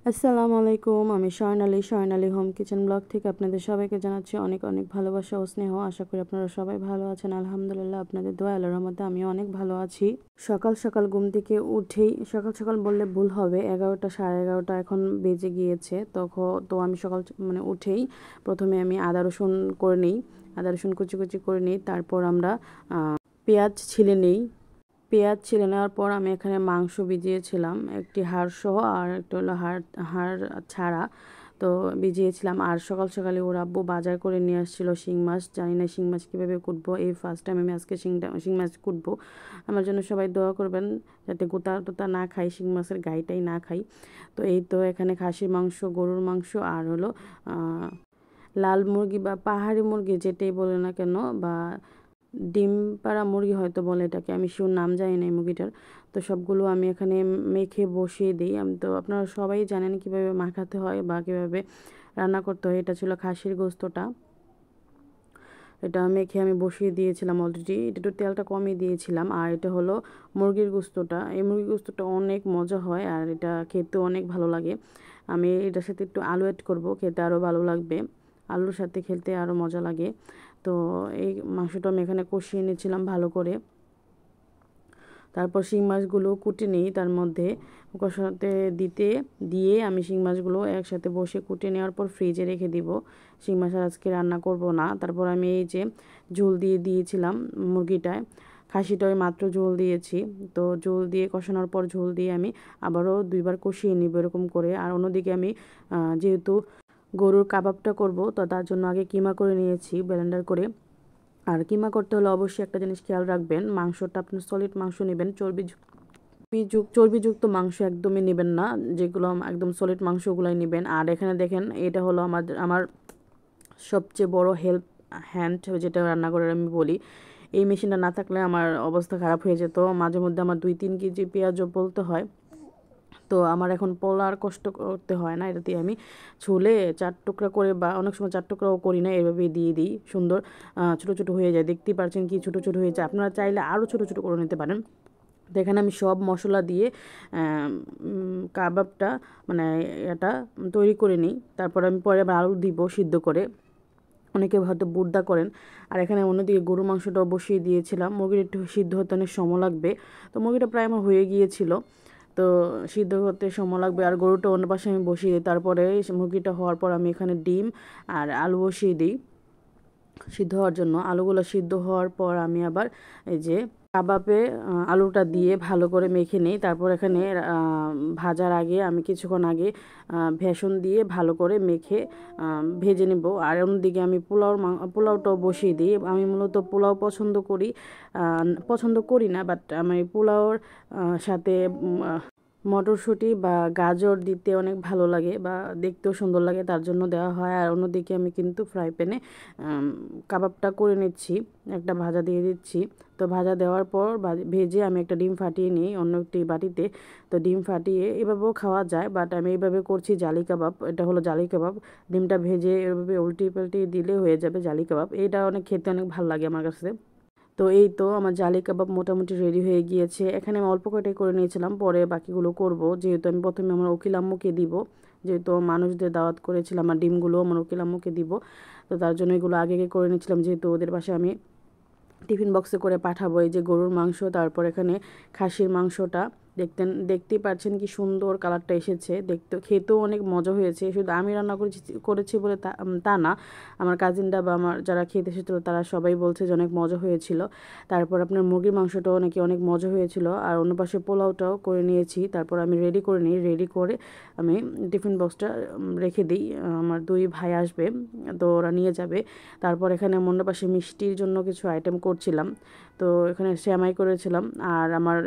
আসসালামু আলাইকুম। আমি স্বর্ণালী হোম কিচেন ব্লগ থেকে আপনাদের সবাইকে জানাচ্ছি অনেক অনেক ভালোবাসা ও স্নেহ। আশা করি আপনারা সবাই ভালো আছেন। আলহামদুলিল্লাহ, আপনাদের দোয়া আল্লাহর রহমতে আমিও অনেক ভালো আছি। সকাল সকাল ঘুম থেকে উঠেই, সকাল সকাল বললে ভুল হবে, 11টা 11:30 এখন বেজে গিয়েছে। তো আমি সকাল উঠেই প্রথমে আমি আদা রসুন করে নিই, আদা রসুন কুচি কুচি করে নিই। তারপর আমরা পেঁয়াজ ছিলে নিই। পেঁয়াজ ছিলে নেওয়ার পর আমি এখানে মাংস ভিজিয়েছিলাম, একটি হাড় সহ আর একটা হলো হাড় ছাড়া। তো ভিজিয়েছিলাম। আর সকাল সকালে ওর আব্বু বাজার করে নিয়ে আসছিল শিং মাছ। জানি না শিং মাছ কীভাবে কুটবো, এই ফার্স্ট টাইম আমি আজকে শিং মাছ কুটবো। আমার জন্য সবাই দোয়া করবেন যাতে গোটা টোতা না খাই, শিং মাছের গাইটাই না খাই। তো এই তো এখানে খাসির মাংস, গরুর মাংস আর হলো লাল মুরগি বা পাহাড়ি মুরগি যেটাই বলে না কেন, বা ডিম পাড়া মুরগি হয়তো বলে এটাকে, আমি শিওর নাম জানি না এই মুরগিটার। তো সবগুলো আমি এখানে মেখে বসিয়ে দিই। তো আপনারা সবাই জানেন কিভাবে মাখাতে হয় বা কিভাবে রান্না করতে হয়। এটা ছিল খাসির গোস্তটা, এটা মেখে আমি বসিয়ে দিয়েছিলাম অলরেডি। এটা একটু তেলটা কমিয়ে দিয়েছিলাম। আর এটা হলো মুরগির গোস্তটা। এই মুরগির গোস্তটা অনেক মজা হয় আর এটা খেতেও অনেক ভালো লাগে। আমি এটার সাথে একটু আলু অ্যাড করবো, খেতে আরও ভালো লাগবে। আলুর সাথে খেতে আরও মজা লাগে। তো এই মাংসটা আমি এখানে কষিয়ে নিয়েছিলাম ভালো করে। তারপর শিং মাছগুলো কুটে নিই, তার মধ্যে কষাতে দিয়ে আমি শিং মাছগুলো একসাথে বসে কুটে নেওয়ার পর ফ্রিজে রেখে দিব। শিং মাছ আজকে রান্না করব না। তারপর আমি এই যে ঝোল দিয়েছিলাম মুরগিটায়, খাসিটায় মাত্র ঝোল দিয়েছি। তো ঝোল দিয়ে কষানোর পর ঝোল দিয়ে আমি আবারও 2বার কষিয়ে নিব এরকম করে। আর অন্যদিকে আমি যেহেতু গরুর কাবাবটা করব, তো তার জন্য আগে কিমা করে নিয়েছি ব্লেন্ডার করে। আর কিমা করতে হলে অবশ্যই একটা জিনিস খেয়াল রাখবেন, মাংসটা আপনি সলিড মাংস নেবেন, চর্বিযুক্ত মাংস একদমই নেবেন না, যেগুলো একদম সলিড মাংসগুলাই নেবেন। আর এখানে দেখেন, এটা হলো আমার সবচেয়ে বড় হ্যান্ড, যেটা রান্না করে আমি বলি। এই মেশিনটা না থাকলে আমার অবস্থা খারাপ হয়ে যেত। মাঝে মধ্যে আমার 2-3 কেজি পেঁয়াজও বলতে হয়। তো আমার এখন পোলার কষ্ট করতে হয় না, এটা দিয়ে আমি ছুলে 4 টুকরা করে, বা অনেক সময় 4 টুকরাও করি না, এভাবেই দিয়ে দিই। সুন্দর ছোটো ছোটো হয়ে যায়, দেখতেই পারছেন কি ছোটো ছোটো হয়ে যায়। আপনারা চাইলে আরও ছোটো ছোটো করে নিতে পারেন। তো এখানে আমি সব মশলা দিয়ে কাবাবটা এটা তৈরি করে নিই। তারপর আমি পরে আবার আলু দিব সিদ্ধ করে, অনেকে হয়তো বুর্দা করেন। আর এখানে অন্যদিকে গরু মাংসটাও বসিয়ে দিয়েছিলাম। মুরগির একটু সিদ্ধ হতে অনেক সময় লাগবে। তো মুরগিটা প্রায় আমার হয়ে গিয়েছিল, তো সিদ্ধ হতে সময় লাগবে। আর গরুটা অন্য পাশে আমি বসিয়ে দিই। তারপরে মুরগিটা হওয়ার পর আমি এখানে ডিম আর আলু বসিয়ে দিই সিদ্ধ হওয়ার জন্য। আলুগুলো সিদ্ধ হওয়ার পর আমি আবার এই যে কাবাবে আলুটা দিয়ে ভালো করে মেখে নিই। তারপর এখানে ভাজার আগে আমি কিছুক্ষণ আগে বেসন দিয়ে ভালো করে মেখে ভেজে নেব। আর অন্যদিকে আমি পোলাওটাও বসিয়ে দিই। আমি মূলত পোলাও পছন্দ করি না, বাট আমি পোলাওর সাথে মটরশুঁটি বা গাজর দিতে অনেক ভালো লাগে বা দেখতেও সুন্দর লাগে, তার জন্য দেওয়া হয়। আর অন্যদিকে আমি কিন্তু ফ্রাই প্যানে কাবাবটা করে নিচ্ছি, একটা ভাজা দিয়ে দিচ্ছি। তো ভাজা দেওয়ার পর ভেজে আমি একটা ডিম ফাটিয়ে নিই অন্য একটি বাটিতে। তো ডিম ফাটিয়ে এভাবেও খাওয়া যায়, বাট আমি এইভাবে করছি জালি কাবাব। এটা হলো জালি কাবাব, ডিমটা ভেজে এভাবে উল্টি পাল্টি দিলে হয়ে যাবে জালি কাবাব। এটা খেতে অনেক ভালো লাগে আমার কাছে। তো এই তো আমার জালি কাবাব মোটামুটি রেডি হয়ে গিয়েছে। এখানে আমি অল্প কয়টাই করে নিয়েছিলাম, পরে বাকিগুলো করব। যেহেতু আমি প্রথমে আমার উকিল আম্মুকে দিব, যেহেতু মানুষদের দাওয়াত করেছিলাম, আর ডিমগুলো আমার উকিল আম্মুকে দিব। তো তার জন্য এগুলো আগে করে নিয়েছিলাম, যেহেতু ওদের বাসায় আমি টিফিন বক্সে করে পাঠাবো। এই যে গরুর মাংস, তারপর এখানে খাসির মাংসটা দেখতেই পাচ্ছেন কি সুন্দর কালারটা এসেছে, খেতেও অনেক মজা হয়েছে। শুধু আমি রান্না করেছি বলে তা না, আমার কাজিনরা বা আমার যারা খেতে এসেছিলো তারা সবাই বলছে যে অনেক মজা হয়েছিল। তারপর আপনার মুরগির মাংসটাও অনেক মজা হয়েছিল। আর অন্য পাশে পোলাওটাও করে নিয়েছি। তারপর আমি রেডি করে আমি টিফিন বক্সটা রেখে দিই। আমার 2 ভাই আসবে, তো ওরা নিয়ে যাবে। তারপর এখানে অন্য পাশে মিষ্টির জন্য কিছু আইটেম করছিলাম। তো এখানে সেমাই করেছিলাম। আর আমার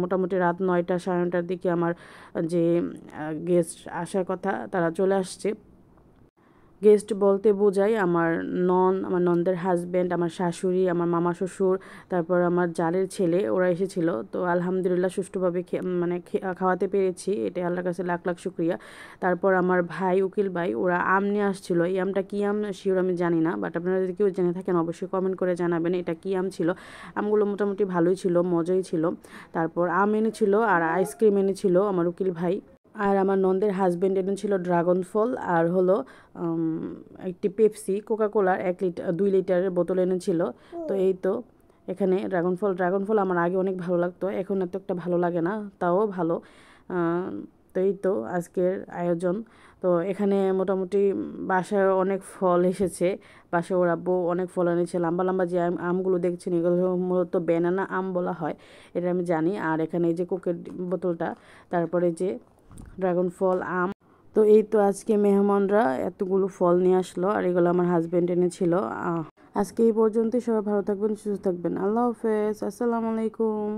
মোটামুটি রাত 9টা 9:30টার দিকে আমার যে গেস্ট আসার কথা তারা চলে আসছে। গেস্ট বলতে বোঝাই আমার ননদের হাজব্যান্ড, আমার শাশুড়ি, আমার মামা শ্বশুর, তারপর আমার জালের ছেলে, ওরা এসেছিলো। তো আলহামদুলিল্লাহ সুষ্ঠুভাবে খাওয়াতে পেরেছি, এটা আল্লাহর কাছে লাখ লাখ শুক্রিয়া। তারপর আমার ভাই, উকিল ভাই, ওরা আম নিয়ে আসছিলো। এই আমটা কী আম শিওর আমি জানি না, বাট আপনারা যদি কেউ জেনে থাকেন অবশ্যই কমেন্ট করে জানাবেন এটা কী আম ছিল। আমগুলো মোটামুটি ভালোই ছিল, মজাই ছিল। তারপর আম এনেছিল আর আইসক্রিম এনেছিল আমার উকিল ভাই। আর আমার ননদের হাজব্যান্ড এনেছিল ড্রাগন ফল আর হলো একটি পেপসি কোকাকোলার 1 লিটার 2 লিটারের বোতল এনেছিল। তো এই তো এখানে ড্রাগন ফল আমার আগে অনেক ভালো লাগতো, এখন এত একটা ভালো লাগে না, তাও ভালো। তো এই তো আজকের আয়োজন। তো এখানে মোটামুটি বাসায় অনেক ফল এসেছে, বাসায় ওর আব্বু অনেক ফল এনেছে। লম্বা লম্বা যে আমগুলো দেখছেন এগুলো মূলত ব্যানানা আম বলা হয়, এটা আমি জানি। আর এখানে এই যে কোকের বোতলটা, তারপরে যে ড্রাগন ফল, আম। তো এই তো আজকে মেহমানরা এতগুলো ফল নিয়ে আসলো, আর এগুলো আমার হাজব্যান্ড এনেছিল। আজকে এই পর্যন্তই। সবাই ভালো থাকবেন, সুস্থ থাকবেন। আল্লাহ হাফেজ, আসসালামু আলাইকুম।